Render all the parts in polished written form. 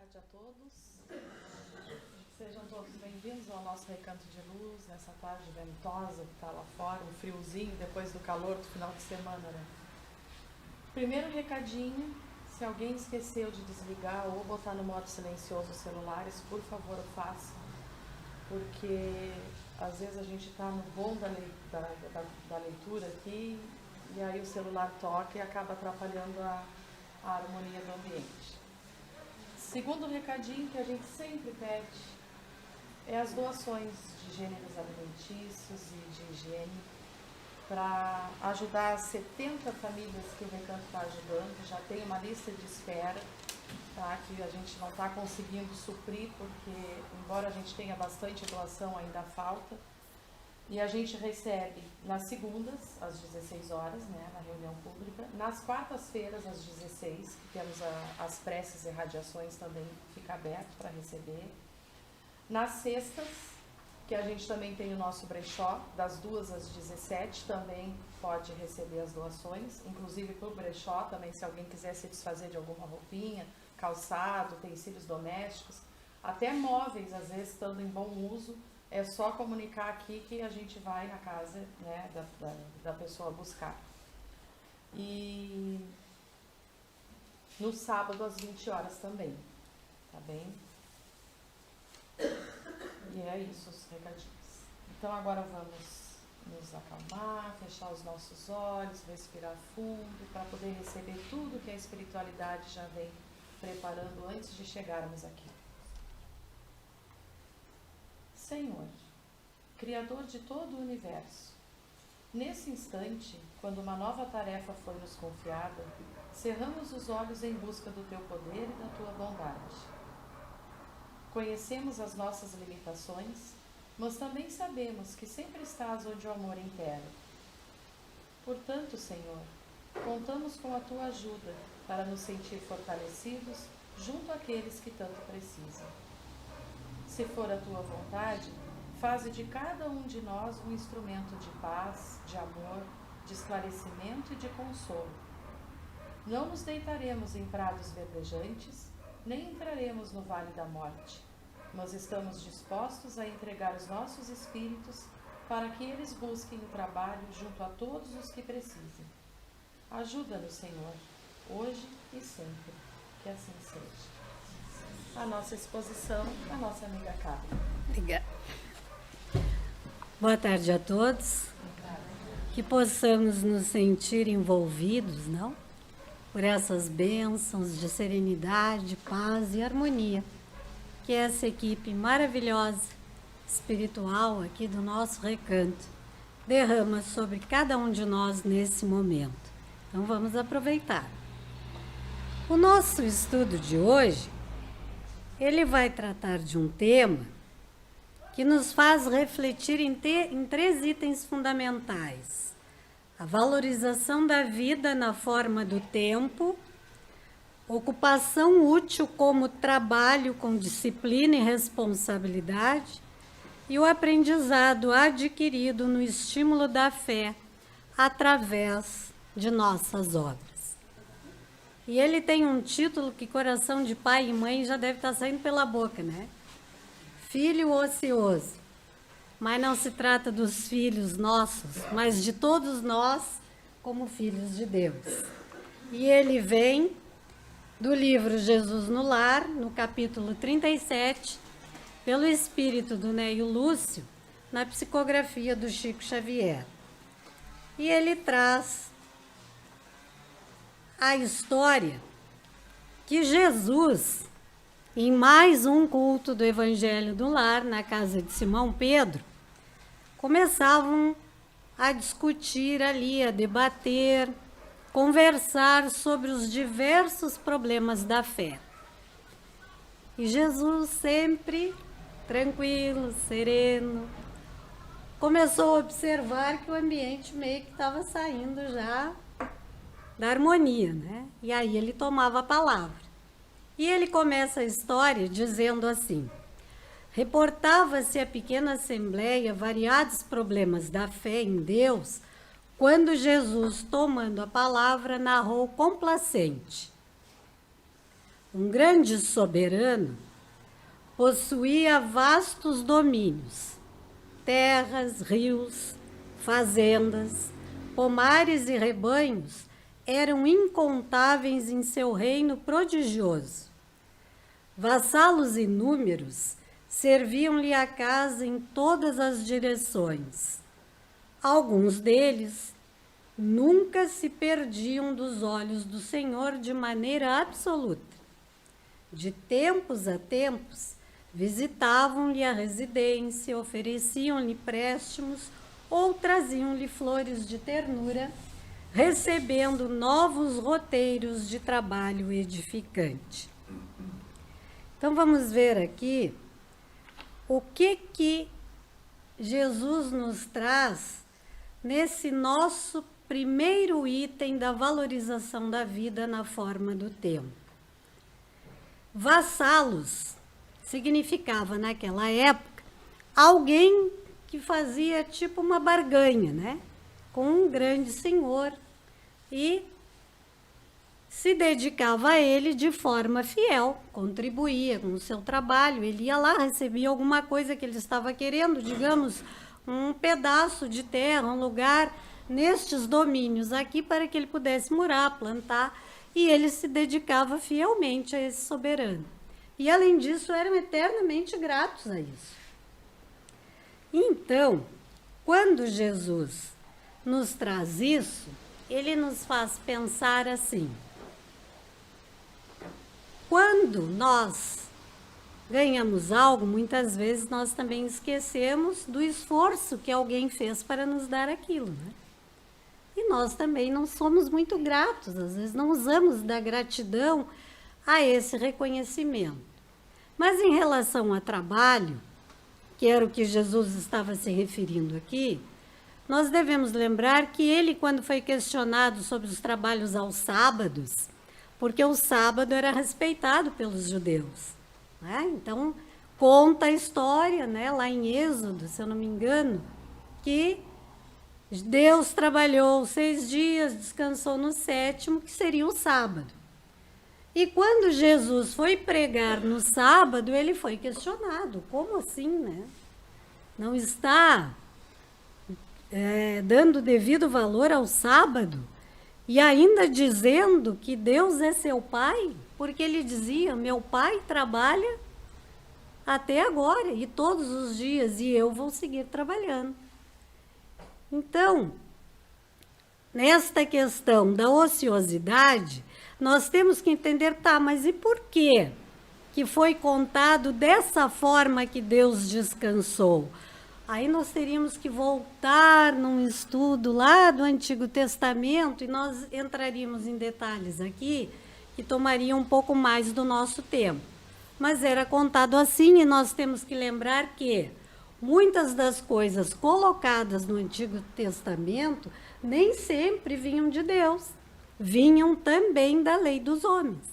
tarde a todos. Sejam todos bem-vindos ao nosso Recanto de Luz, nessa tarde ventosa que está lá fora, um friozinho depois do calor do final de semana, né? Primeiro recadinho, se alguém esqueceu de desligar ou botar no modo silencioso os celulares, por favor, faça, porque às vezes a gente está no bom da leitura aqui e aí o celular toca e acaba atrapalhando a harmonia do ambiente. Segundo recadinho que a gente sempre pede é as doações de gêneros alimentícios e de higiene para ajudar as 70 famílias que o Recanto está ajudando. Já tem uma lista de espera, tá, que a gente não está conseguindo suprir, porque embora a gente tenha bastante doação, ainda falta. E a gente recebe nas segundas, às 16 horas, né, na reunião pública. Nas quartas-feiras, às 16, que temos as preces e radiações também, fica aberto para receber. Nas sextas, que a gente também tem o nosso brechó, das 2 às 17, também pode receber as doações, inclusive para o brechó também, se alguém quiser se desfazer de alguma roupinha, calçado, utensílios domésticos, até móveis, às vezes, estando em bom uso. É só comunicar aqui que a gente vai na casa, né, da pessoa buscar. E no sábado às 20 horas também, tá bem? E é isso, os recadinhos. Então agora vamos nos acalmar, fechar os nossos olhos, respirar fundo, para poder receber tudo que a espiritualidade já vem preparando antes de chegarmos aqui. Senhor, Criador de todo o universo, nesse instante, quando uma nova tarefa foi nos confiada, cerramos os olhos em busca do Teu poder e da Tua bondade. Conhecemos as nossas limitações, mas também sabemos que sempre estás onde o amor impera. Portanto, Senhor, contamos com a Tua ajuda para nos sentir fortalecidos junto àqueles que tanto precisam. Se for a Tua vontade, faze de cada um de nós um instrumento de paz, de amor, de esclarecimento e de consolo. Não nos deitaremos em prados verdejantes, nem entraremos no vale da morte, mas estamos dispostos a entregar os nossos espíritos para que eles busquem o trabalho junto a todos os que precisem. Ajuda-nos, Senhor, hoje e sempre, que assim seja. A nossa exposição, a nossa amiga Carla. Obrigada. Boa tarde a todos. Que possamos nos sentir envolvidos, não? Por essas bênçãos de serenidade, paz e harmonia que essa equipe maravilhosa, espiritual aqui do nosso recanto, derrama sobre cada um de nós nesse momento. Então vamos aproveitar. O nosso estudo de hoje, ele vai tratar de um tema que nos faz refletir em 3 itens fundamentais: a valorização da vida na forma do tempo, ocupação útil como trabalho com disciplina e responsabilidade e o aprendizado adquirido no estímulo da fé através de nossas obras. E ele tem um título que coração de pai e mãe já deve estar saindo pela boca, né? Filho ocioso. Mas não se trata dos filhos nossos, mas de todos nós como filhos de Deus. E ele vem do livro Jesus no Lar, no capítulo 37, pelo espírito do Neio Lúcio, na psicografia do Chico Xavier. E ele traz a história que Jesus, em mais um culto do Evangelho do Lar, na casa de Simão Pedro, começavam a discutir ali, a debater, conversar sobre os diversos problemas da fé. E Jesus, sempre tranquilo, sereno, começou a observar que o ambiente meio que estava saindo já da harmonia, né? E aí ele tomava a palavra. E ele começa a história dizendo assim: reportava-se à pequena assembleia variados problemas da fé em Deus, quando Jesus, tomando a palavra, narrou complacente: um grande soberano, possuía vastos domínios, terras, rios, fazendas, pomares e rebanhos eram incontáveis em seu reino prodigioso. Vassalos inúmeros serviam-lhe a casa em todas as direções. Alguns deles nunca se perdiam dos olhos do Senhor de maneira absoluta. De tempos a tempos, visitavam-lhe a residência, ofereciam-lhe préstimos ou traziam-lhe flores de ternura, recebendo novos roteiros de trabalho edificante. Então, vamos ver aqui o que Jesus nos traz nesse nosso primeiro item da valorização da vida na forma do tempo. Vassalos significava, naquela época, alguém que fazia tipo uma barganha, né, com um grande senhor e se dedicava a ele de forma fiel, contribuía com o seu trabalho, ele ia lá, recebia alguma coisa que ele estava querendo, digamos, um pedaço de terra, um lugar nestes domínios aqui para que ele pudesse morar, plantar, e ele se dedicava fielmente a esse soberano. E, além disso, eram eternamente gratos a isso. Então, quando Jesus nos traz isso, ele nos faz pensar assim: quando nós ganhamos algo, muitas vezes nós também esquecemos do esforço que alguém fez para nos dar aquilo, né? E nós também não somos muito gratos, às vezes não usamos da gratidão a esse reconhecimento. Mas em relação a trabalho, que era o que Jesus estava se referindo aqui, nós devemos lembrar que ele, quando foi questionado sobre os trabalhos aos sábados, porque o sábado era respeitado pelos judeus, né? Então, conta a história, né, lá em Êxodo, se eu não me engano, que Deus trabalhou 6 dias, descansou no 7º, que seria o sábado. E quando Jesus foi pregar no sábado, ele foi questionado. Como assim, né? Não está dando devido valor ao sábado? E ainda dizendo que Deus é seu pai? Porque ele dizia, meu pai trabalha até agora, e todos os dias, e eu vou seguir trabalhando. Então, nesta questão da ociosidade, nós temos que entender, tá, mas e por quê que foi contado dessa forma que Deus descansou? Aí nós teríamos que voltar num estudo lá do Antigo Testamento e nós entraríamos em detalhes aqui que tomaria um pouco mais do nosso tempo. Mas era contado assim e nós temos que lembrar que muitas das coisas colocadas no Antigo Testamento nem sempre vinham de Deus, vinham também da lei dos homens.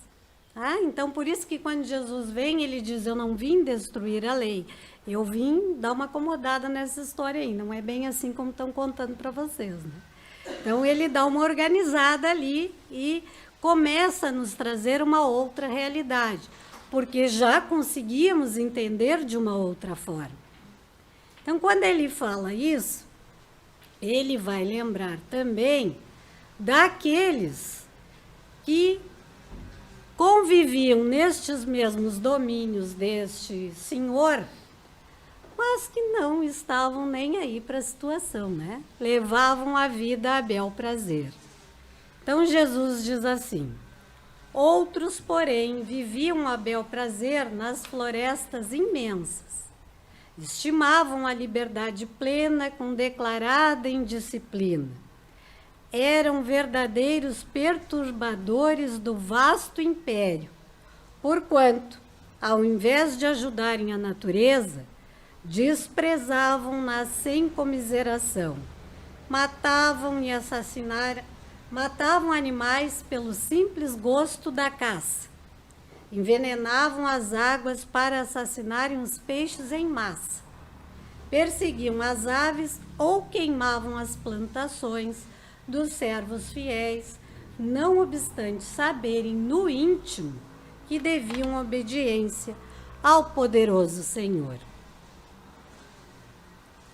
Então, por isso que quando Jesus vem, ele diz, eu não vim destruir a lei, eu vim dar uma acomodada nessa história aí, não é bem assim como estão contando para vocês, né? Então, ele dá uma organizada ali e começa a nos trazer uma outra realidade, porque já conseguíamos entender de uma outra forma. Então, quando ele fala isso, ele vai lembrar também daqueles que conviviam nestes mesmos domínios deste senhor, mas que não estavam nem aí para a situação, né? Levavam a vida a bel prazer. Então, Jesus diz assim, outros, porém, viviam a bel prazer nas florestas imensas. Estimavam a liberdade plena com declarada indisciplina. Eram verdadeiros perturbadores do vasto império, porquanto, ao invés de ajudarem a natureza, desprezavam-na sem comiseração. Matavam animais pelo simples gosto da caça. Envenenavam as águas para assassinarem os peixes em massa. Perseguiam as aves ou queimavam as plantações dos servos fiéis, não obstante saberem no íntimo que deviam obediência ao poderoso Senhor.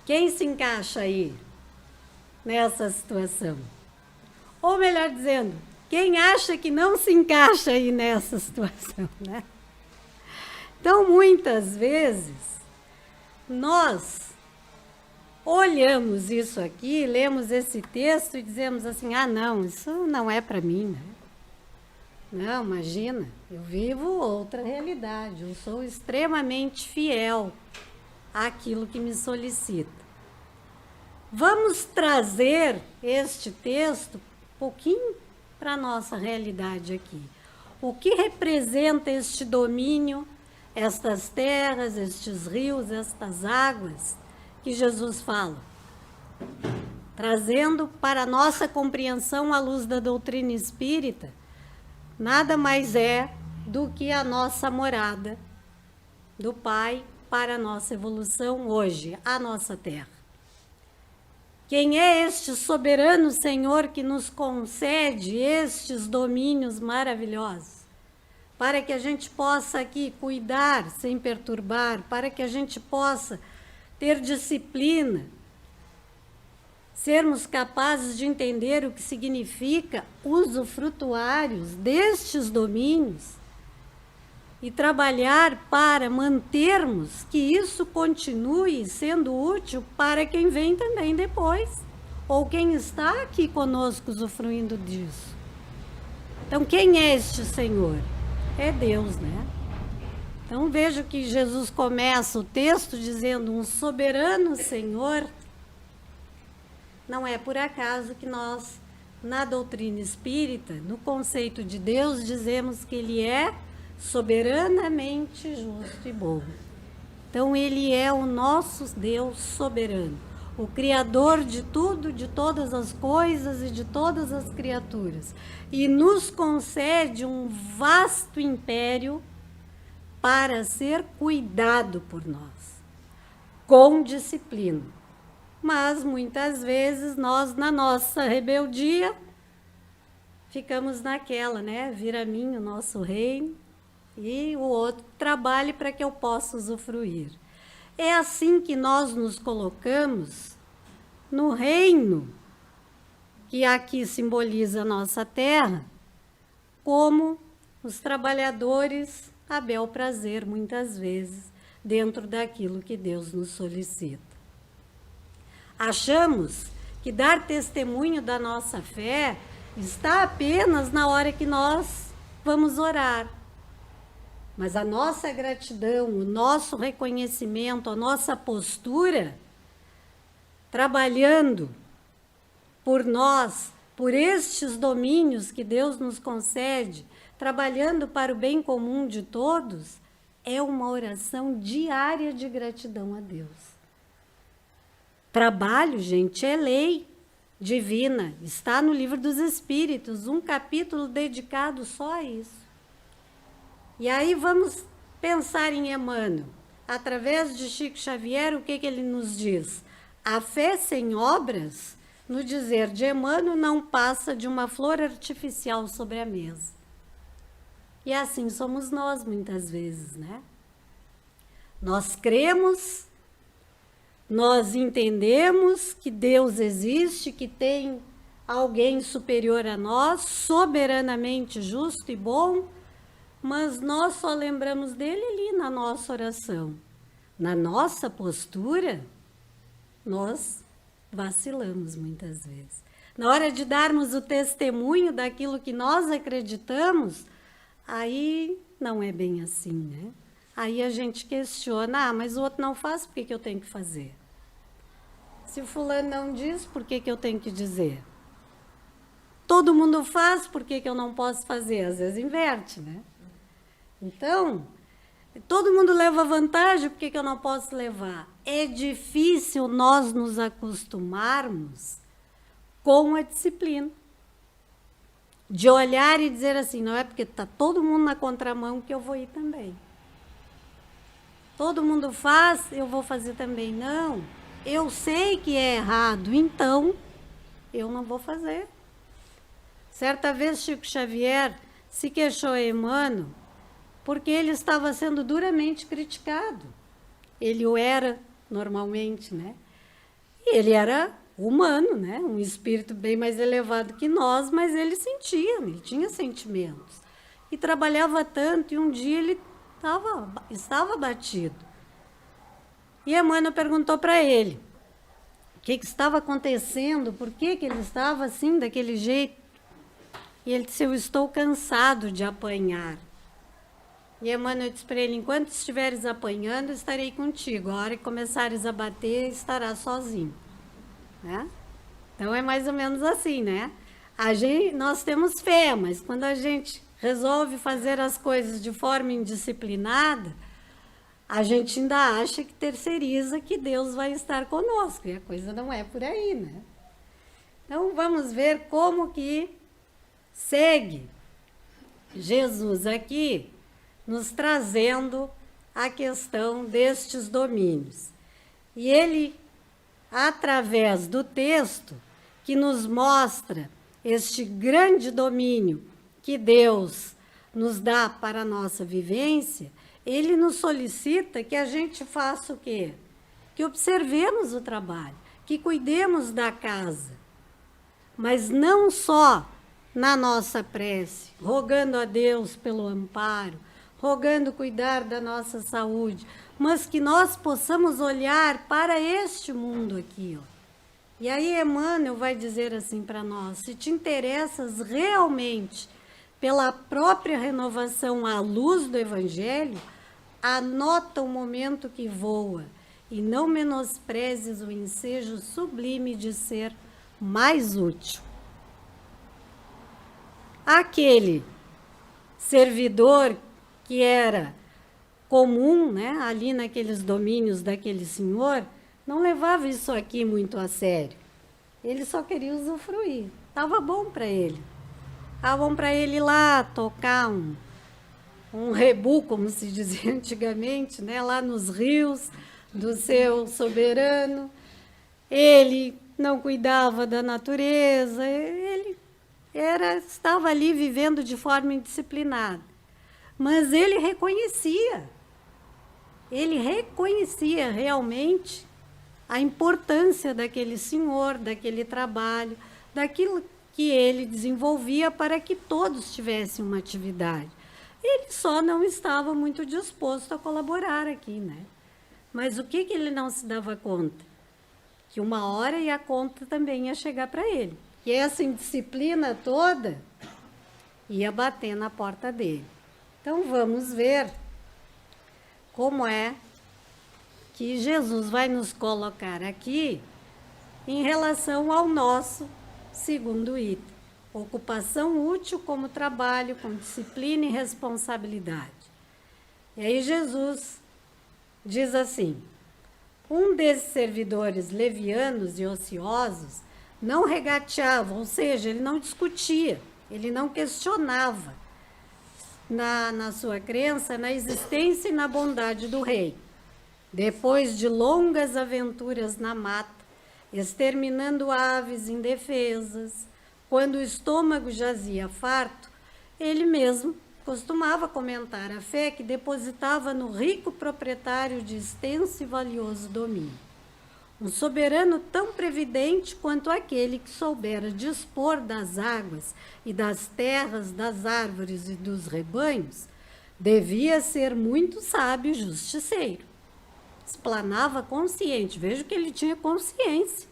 Quem se encaixa aí nessa situação? Ou melhor dizendo, quem acha que não se encaixa aí nessa situação, né? Então, muitas vezes, nós olhamos isso aqui, lemos esse texto e dizemos assim, ah, não, isso não é para mim, né? Não, imagina, eu vivo outra realidade, eu sou extremamente fiel àquilo que me solicita. Vamos trazer este texto um pouquinho para a nossa realidade aqui. O que representa este domínio, estas terras, estes rios, estas águas que Jesus fala? Trazendo para a nossa compreensão à luz da doutrina espírita, nada mais é do que a nossa morada do Pai para a nossa evolução hoje, a nossa terra. Quem é este soberano Senhor que nos concede estes domínios maravilhosos? Para que a gente possa aqui cuidar sem perturbar, para que a gente possa ter disciplina, sermos capazes de entender o que significa usufrutuários destes domínios e trabalhar para mantermos que isso continue sendo útil para quem vem também depois, ou quem está aqui conosco usufruindo disso. Então, quem é este Senhor? É Deus, né? Então, veja que Jesus começa o texto dizendo um soberano Senhor. Não é por acaso que nós, na doutrina espírita, no conceito de Deus, dizemos que Ele é soberanamente justo e bom. Então, Ele é o nosso Deus soberano, o Criador de tudo, de todas as coisas e de todas as criaturas. E nos concede um vasto império para ser cuidado por nós, com disciplina. Mas, muitas vezes, nós, na nossa rebeldia, ficamos naquela, né? Vira a mim o nosso reino e o outro trabalhe para que eu possa usufruir. É assim que nós nos colocamos no reino, que aqui simboliza a nossa terra, como os trabalhadores a bel prazer, muitas vezes, dentro daquilo que Deus nos solicita. Achamos que dar testemunho da nossa fé está apenas na hora que nós vamos orar. Mas a nossa gratidão, o nosso reconhecimento, a nossa postura, trabalhando por nós, por estes domínios que Deus nos concede, trabalhando para o bem comum de todos, é uma oração diária de gratidão a Deus. Trabalho, gente, é lei divina. Está no Livro dos Espíritos, um capítulo dedicado só a isso. E aí vamos pensar em Emmanuel. Através de Chico Xavier, o que ele nos diz? A fé sem obras, no dizer de Emmanuel, não passa de uma flor artificial sobre a mesa. E assim somos nós, muitas vezes, né? Nós cremos, nós entendemos que Deus existe, que tem alguém superior a nós, soberanamente justo e bom, mas nós só lembramos dele ali na nossa oração. Na nossa postura, nós vacilamos muitas vezes. Na hora de darmos o testemunho daquilo que nós acreditamos, aí não é bem assim, né? Aí a gente questiona, mas o outro não faz, por que eu tenho que fazer? Se o fulano não diz, por que eu tenho que dizer? Todo mundo faz, por que eu não posso fazer? Às vezes inverte, né? Então, todo mundo leva vantagem, por que eu não posso levar? É difícil nós nos acostumarmos com a disciplina. De olhar e dizer assim, não é porque está todo mundo na contramão que eu vou ir também. Todo mundo faz, eu vou fazer também. Não, eu sei que é errado, então eu não vou fazer. Certa vez Chico Xavier se queixou a Emmanuel porque ele estava sendo duramente criticado. Ele o era normalmente, né? E ele era humano, né? Um espírito bem mais elevado que nós, mas ele sentia, ele tinha sentimentos. E trabalhava tanto, e um dia ele estava abatido. E Emmanuel perguntou para ele o que estava acontecendo, por que ele estava assim, daquele jeito. E ele disse: eu estou cansado de apanhar. E Emmanuel disse para ele: enquanto estiveres apanhando, estarei contigo. A hora que começares a bater, estarás sozinho. Né? Então é mais ou menos assim, né? Nós temos fé, mas quando a gente resolve fazer as coisas de forma indisciplinada, a gente ainda acha que terceiriza que Deus vai estar conosco. E a coisa não é por aí, né? Então vamos ver como que segue Jesus aqui, nos trazendo a questão destes domínios. E ele, através do texto, que nos mostra este grande domínio que Deus nos dá para a nossa vivência, ele nos solicita que a gente faça o quê? Que observemos o trabalho, que cuidemos da casa, mas não só na nossa prece, rogando a Deus pelo amparo, rogando cuidar da nossa saúde, mas que nós possamos olhar para este mundo aqui, ó. E aí Emmanuel vai dizer assim para nós: se te interessas realmente pela própria renovação à luz do Evangelho, anota o momento que voa e não menosprezes o ensejo sublime de ser mais útil. Aquele servidor que era comum, né, ali naqueles domínios daquele senhor, não levava isso aqui muito a sério. Ele só queria usufruir. Estava bom para ele. Estava bom para ele ir lá tocar um rebu, como se dizia antigamente, né, lá nos rios do seu soberano. Ele não cuidava da natureza, ele estava ali vivendo de forma indisciplinada. Mas ele reconhecia realmente a importância daquele senhor, daquele trabalho, daquilo que ele desenvolvia para que todos tivessem uma atividade. Ele só não estava muito disposto a colaborar aqui, né? Mas o que ele não se dava conta? Que uma hora a conta também ia chegar para ele. E essa indisciplina toda ia bater na porta dele. Então vamos ver como é que Jesus vai nos colocar aqui em relação ao nosso segundo item: ocupação útil como trabalho, com disciplina e responsabilidade. E aí Jesus diz assim: um desses servidores levianos e ociosos não regateava, ou seja, ele não discutia, ele não questionava na sua crença na existência e na bondade do rei. Depois de longas aventuras na mata, exterminando aves indefesas, quando o estômago jazia farto, ele mesmo costumava comentar a fé que depositava no rico proprietário de extenso e valioso domínio. Um soberano tão previdente quanto aquele que soubera dispor das águas e das terras, das árvores e dos rebanhos, devia ser muito sábio e justiceiro. Explanava consciente, veja que ele tinha consciência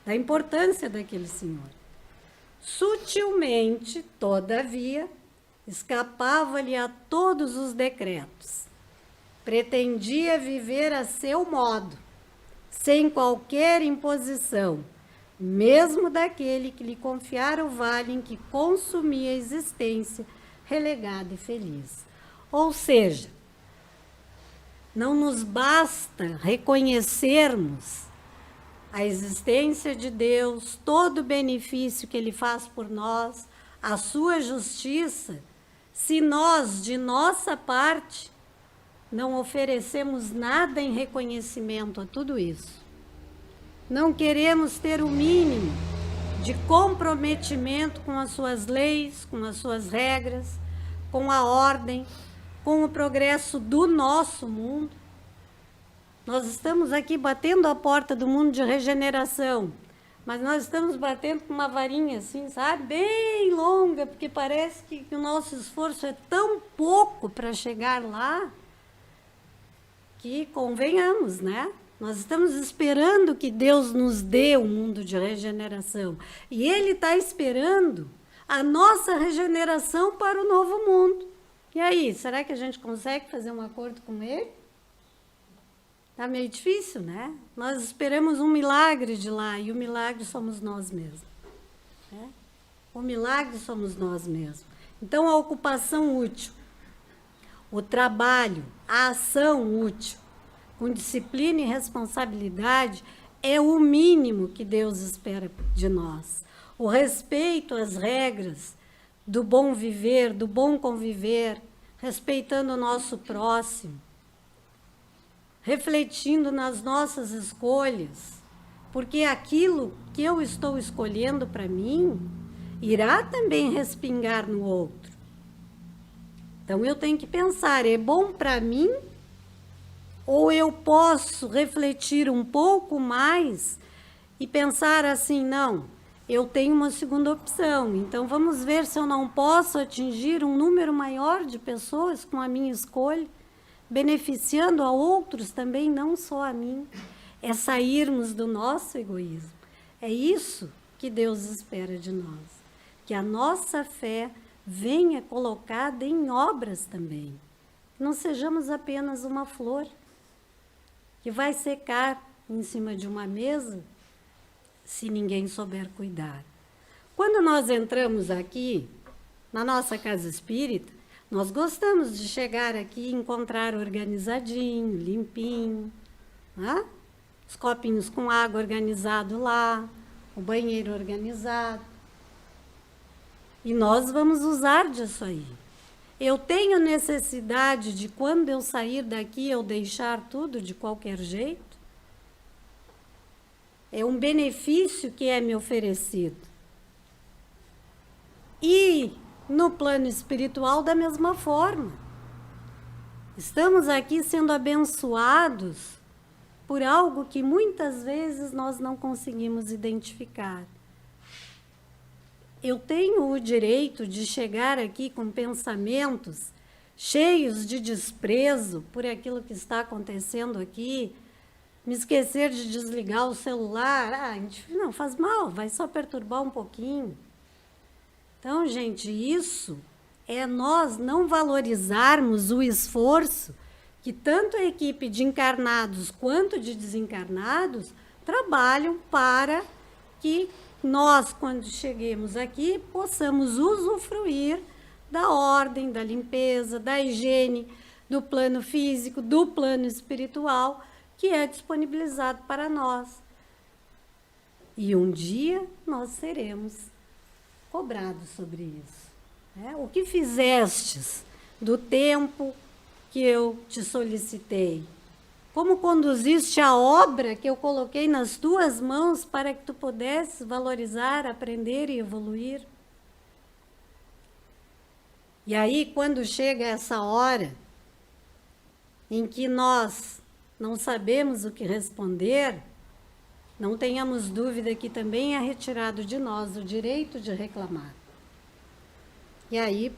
da importância daquele senhor. Sutilmente, todavia, escapava-lhe a todos os decretos. Pretendia viver a seu modo, sem qualquer imposição, mesmo daquele que lhe confiara o vale em que consumia a existência, relegada e feliz. Ou seja, não nos basta reconhecermos a existência de Deus, todo o benefício que Ele faz por nós, a sua justiça, se nós, de nossa parte, não oferecemos nada em reconhecimento a tudo isso. Não queremos ter o mínimo de comprometimento com as suas leis, com as suas regras, com a ordem, com o progresso do nosso mundo. Nós estamos aqui batendo a porta do mundo de regeneração, mas nós estamos batendo com uma varinha assim, sabe? Bem longa, porque parece que o nosso esforço é tão pouco para chegar lá, que convenhamos, né? Nós estamos esperando que Deus nos dê um mundo de regeneração. E Ele está esperando a nossa regeneração para o novo mundo. E aí, será que a gente consegue fazer um acordo com Ele? Está meio difícil, né? Nós esperamos um milagre de lá, e o milagre somos nós mesmos. Né? O milagre somos nós mesmos. Então, a ocupação útil, o trabalho, a ação útil, com disciplina e responsabilidade, é o mínimo que Deus espera de nós. O respeito às regras do bom viver, do bom conviver, respeitando o nosso próximo, refletindo nas nossas escolhas, porque aquilo que eu estou escolhendo para mim irá também respingar no outro. Então eu tenho que pensar, é bom para mim ou eu posso refletir um pouco mais e pensar assim, não, eu tenho uma segunda opção, então vamos ver se eu não posso atingir um número maior de pessoas com a minha escolha, beneficiando a outros também, não só a mim. É sairmos do nosso egoísmo. É isso que Deus espera de nós. Que a nossa fé venha colocada em obras também. Que não sejamos apenas uma flor que vai secar em cima de uma mesa se ninguém souber cuidar. Quando nós entramos aqui, na nossa casa espírita, nós gostamos de chegar aqui e encontrar organizadinho, limpinho, né? Os copinhos com água organizado lá, o banheiro organizado. E nós vamos usar disso aí. Eu tenho necessidade de, quando eu sair daqui, eu deixar tudo de qualquer jeito? É um benefício que é me oferecido. E no plano espiritual, da mesma forma. Estamos aqui sendo abençoados por algo que muitas vezes nós não conseguimos identificar. Eu tenho o direito de chegar aqui com pensamentos cheios de desprezo por aquilo que está acontecendo aqui, me esquecer de desligar o celular, não faz mal, vai só perturbar um pouquinho. Então, gente, isso é nós não valorizarmos o esforço que tanto a equipe de encarnados quanto de desencarnados trabalham para que nós, quando cheguemos aqui, possamos usufruir da ordem, da limpeza, da higiene, do plano físico, do plano espiritual, que é disponibilizado para nós. E um dia nós seremos cobrados sobre isso. Né? O que fizestes do tempo que eu te solicitei? Como conduziste a obra que eu coloquei nas tuas mãos para que tu pudesses valorizar, aprender e evoluir? E aí, quando chega essa hora em que nós não sabemos o que responder, não tenhamos dúvida que também é retirado de nós o direito de reclamar. E aí,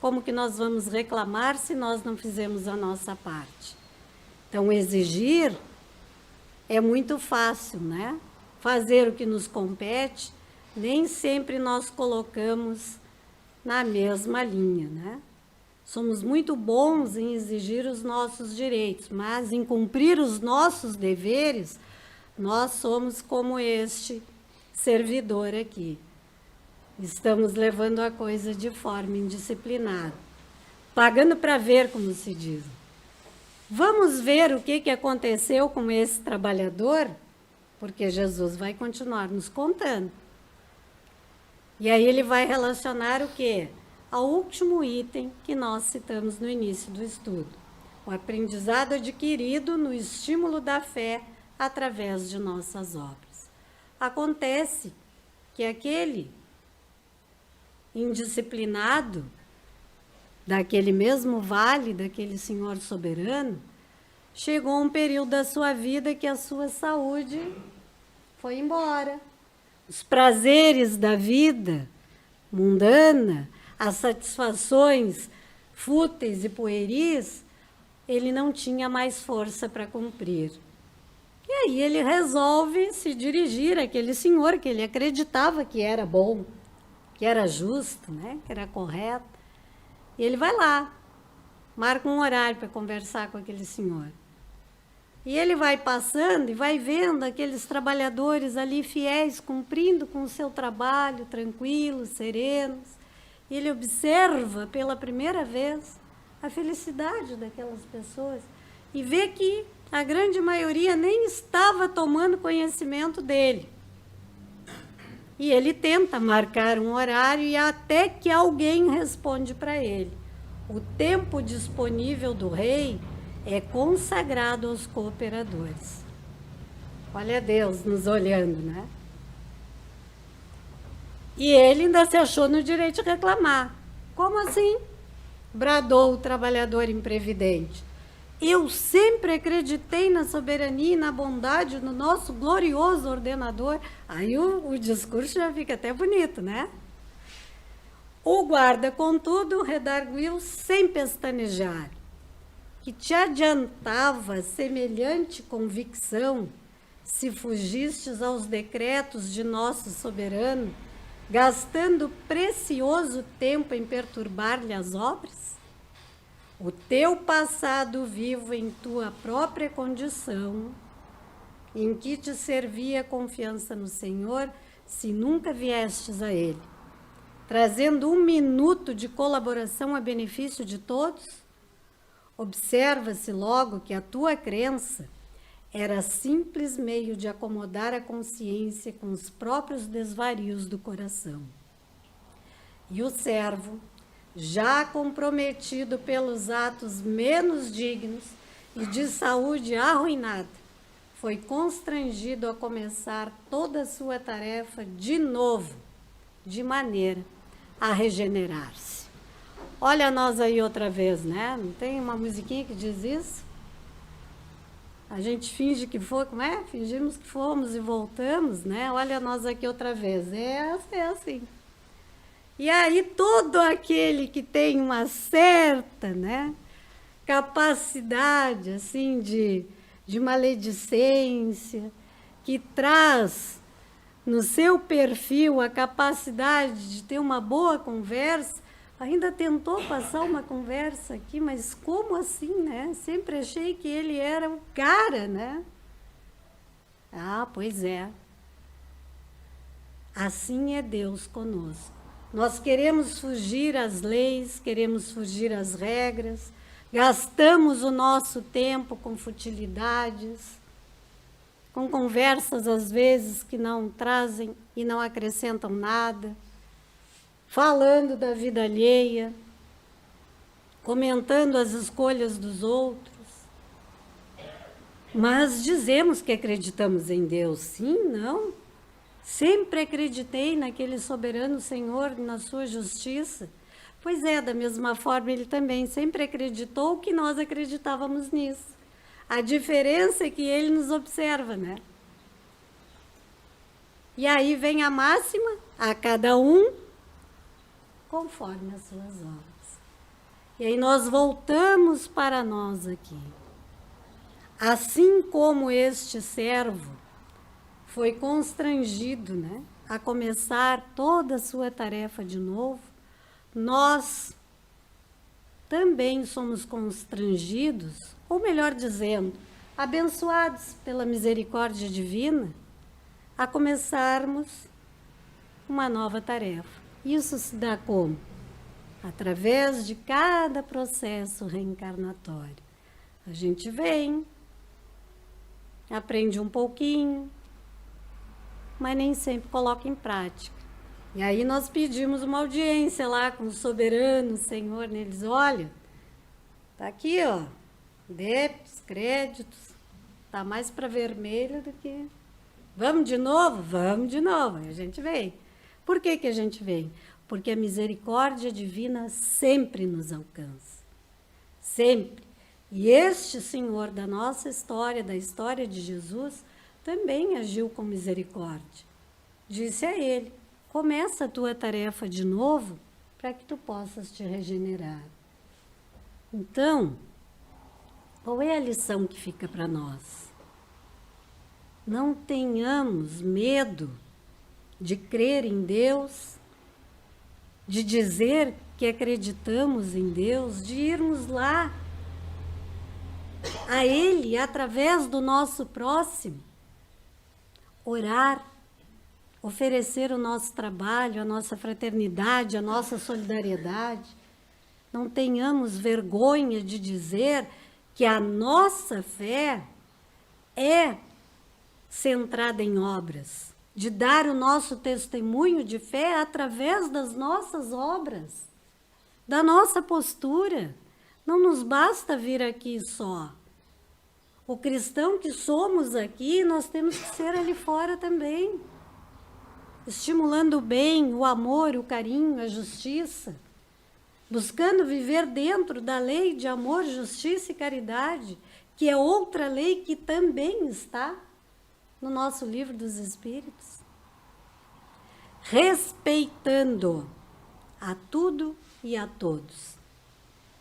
como que nós vamos reclamar se nós não fizemos a nossa parte? Então, exigir é muito fácil, né? Fazer o que nos compete, nem sempre nós colocamos na mesma linha, né? Somos muito bons em exigir os nossos direitos, mas em cumprir os nossos deveres, nós somos como este servidor aqui. Estamos levando a coisa de forma indisciplinada. Pagando para ver, como se diz. Vamos ver o que aconteceu com esse trabalhador, porque Jesus vai continuar nos contando. E aí ele vai relacionar o quê? Ao último item que nós citamos no início do estudo. O aprendizado adquirido no estímulo da fé através de nossas obras. Acontece que aquele indisciplinado daquele mesmo vale, daquele senhor soberano, chegou um período da sua vida que a sua saúde foi embora. Os prazeres da vida mundana, as satisfações fúteis e pueris, ele não tinha mais força para cumprir. E aí ele resolve se dirigir àquele senhor que ele acreditava que era bom, que era justo, né? Que era correto. E ele vai lá, marca um horário para conversar com aquele senhor. E ele vai passando e vai vendo aqueles trabalhadores ali fiéis, cumprindo com o seu trabalho, tranquilos, serenos. E ele observa pela primeira vez a felicidade daquelas pessoas e vê que a grande maioria nem estava tomando conhecimento dele. E ele tenta marcar um horário e até que alguém responde para ele. O tempo disponível do rei é consagrado aos cooperadores. Olha Deus nos olhando, né? E ele ainda se achou no direito de reclamar. Como assim? Bradou o trabalhador imprevidente. Eu sempre acreditei na soberania e na bondade do nosso glorioso ordenador. Aí o discurso já fica até bonito, né? O guarda, contudo, redarguiu sem pestanejar. Que te adiantava semelhante convicção se fugistes aos decretos de nosso soberano, gastando precioso tempo em perturbar-lhe as obras? O teu passado vivo em tua própria condição, em que te servia confiança no Senhor, se nunca viestes a Ele, trazendo 1 minuto de colaboração a benefício de todos? Observa-se logo que a tua crença era simples meio de acomodar a consciência com os próprios desvarios do coração. E o servo, já comprometido pelos atos menos dignos e de saúde arruinada, foi constrangido a começar toda a sua tarefa de novo, de maneira a regenerar-se. Olha nós aí outra vez, né? Não tem uma musiquinha que diz isso? A gente finge que foi, como é? Fingimos que fomos e voltamos, né? Olha nós aqui outra vez. É assim. E aí todo aquele que tem uma certa, né, capacidade assim de maledicência, que traz no seu perfil a capacidade de ter uma boa conversa, ainda tentou passar uma conversa aqui, mas como assim, né? Sempre achei que ele era o cara, né? Ah, pois é. Assim é Deus conosco. Nós queremos fugir às leis, queremos fugir às regras, gastamos o nosso tempo com futilidades, com conversas às vezes que não trazem e não acrescentam nada, falando da vida alheia, comentando as escolhas dos outros. Mas dizemos que acreditamos em Deus, sim, não? Sempre acreditei naquele soberano Senhor, na sua justiça. Pois é, da mesma forma, ele também sempre acreditou que nós acreditávamos nisso. A diferença é que ele nos observa, né? E aí vem a máxima, a cada um conforme as suas obras. E aí nós voltamos para nós aqui. Assim como este servo foi constrangido, né, a começar toda a sua tarefa de novo, nós também somos constrangidos, ou melhor dizendo, abençoados pela misericórdia divina, a começarmos uma nova tarefa. Isso se dá como? Através de cada processo reencarnatório. A gente vem, aprende um pouquinho, mas nem sempre coloca em prática. E aí nós pedimos uma audiência lá com o soberano Senhor, neles, olha, tá aqui, ó, débitos, créditos, tá mais para vermelho do que... Vamos de novo? Vamos de novo. Aí a gente vem. Por que a gente vem? porque a misericórdia divina sempre nos alcança. Sempre. E este Senhor da nossa história, da história de Jesus, também agiu com misericórdia. Disse a ele: começa a tua tarefa de novo para que tu possas te regenerar. Então, qual é a lição que fica para nós? Não tenhamos medo de crer em Deus, de dizer que acreditamos em Deus, de irmos lá a Ele através do nosso próximo, orar, oferecer o nosso trabalho, a nossa fraternidade, a nossa solidariedade. Não tenhamos vergonha de dizer que a nossa fé é centrada em obras, de dar o nosso testemunho de fé através das nossas obras, da nossa postura. Não nos basta vir aqui só. O cristão que somos aqui, nós temos que ser ali fora também, estimulando o bem, o amor, o carinho, a justiça, buscando viver dentro da lei de amor, justiça e caridade, que é outra lei que também está no nosso livro dos Espíritos. Respeitando a tudo e a todos.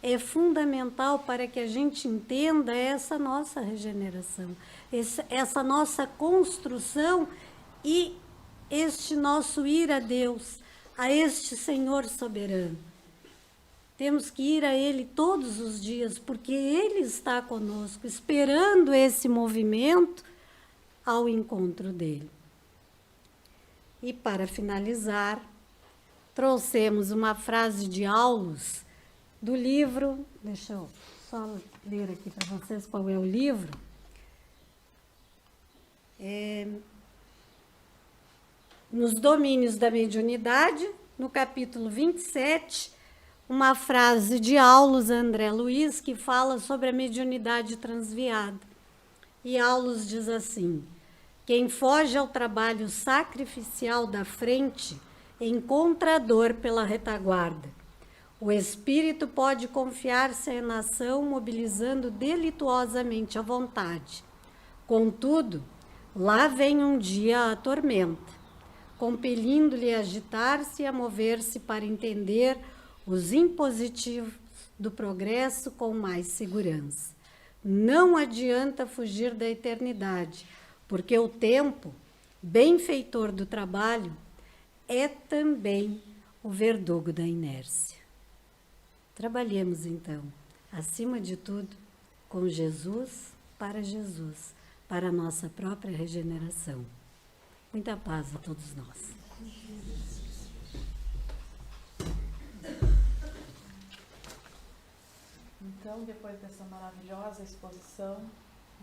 É fundamental para que a gente entenda essa nossa regeneração, essa nossa construção e este nosso ir a Deus, a este Senhor soberano. Temos que ir a Ele todos os dias, porque Ele está conosco, esperando esse movimento ao encontro dele. E para finalizar, trouxemos uma frase de Aulus, do livro, deixa eu só ler aqui para vocês qual é o livro. Nos Domínios da Mediunidade, no capítulo 27, uma frase de Aulus André Luiz, que fala sobre a mediunidade transviada. E Aulus diz assim: quem foge ao trabalho sacrificial da frente encontra dor pela retaguarda. O espírito pode confiar-se na ação, mobilizando delituosamente a vontade. Contudo, lá vem um dia a tormenta, compelindo-lhe a agitar-se e a mover-se para entender os impositivos do progresso com mais segurança. Não adianta fugir da eternidade, porque o tempo, benfeitor do trabalho, é também o verdugo da inércia. Trabalhemos, então, acima de tudo, com Jesus, para a nossa própria regeneração. Muita paz a todos nós. Então, depois dessa maravilhosa exposição,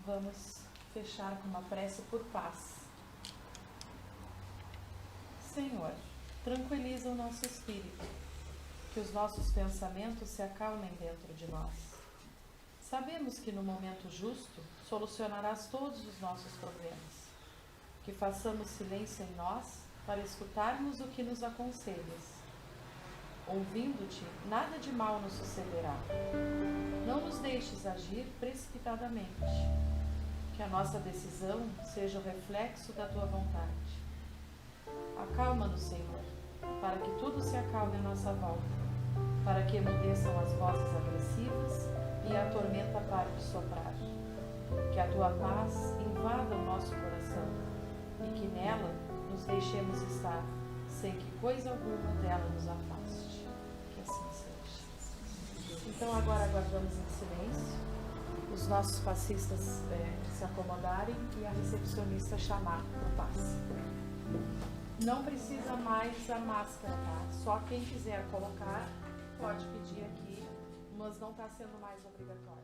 vamos fechar com uma prece por paz. Senhor, tranquiliza o nosso espírito, que os nossos pensamentos se acalmem dentro de nós. Sabemos que no momento justo solucionarás todos os nossos problemas. Que façamos silêncio em nós para escutarmos o que nos aconselhas. Ouvindo-te, nada de mal nos sucederá. Não nos deixes agir precipitadamente. Que a nossa decisão seja o reflexo da tua vontade. Acalma-nos, Senhor, para que tudo se acalme à nossa volta, para que emudeçam as vozes agressivas e a tormenta pare de soprar. Que a tua paz invada o nosso coração e que nela nos deixemos estar, sem que coisa alguma dela nos afaste. Que assim seja. Então agora aguardamos em silêncio os nossos passistas se acomodarem e a recepcionista chamar o passe. Não precisa mais a máscara, tá? Só quem quiser colocar pode pedir aqui, mas não está sendo mais obrigatório.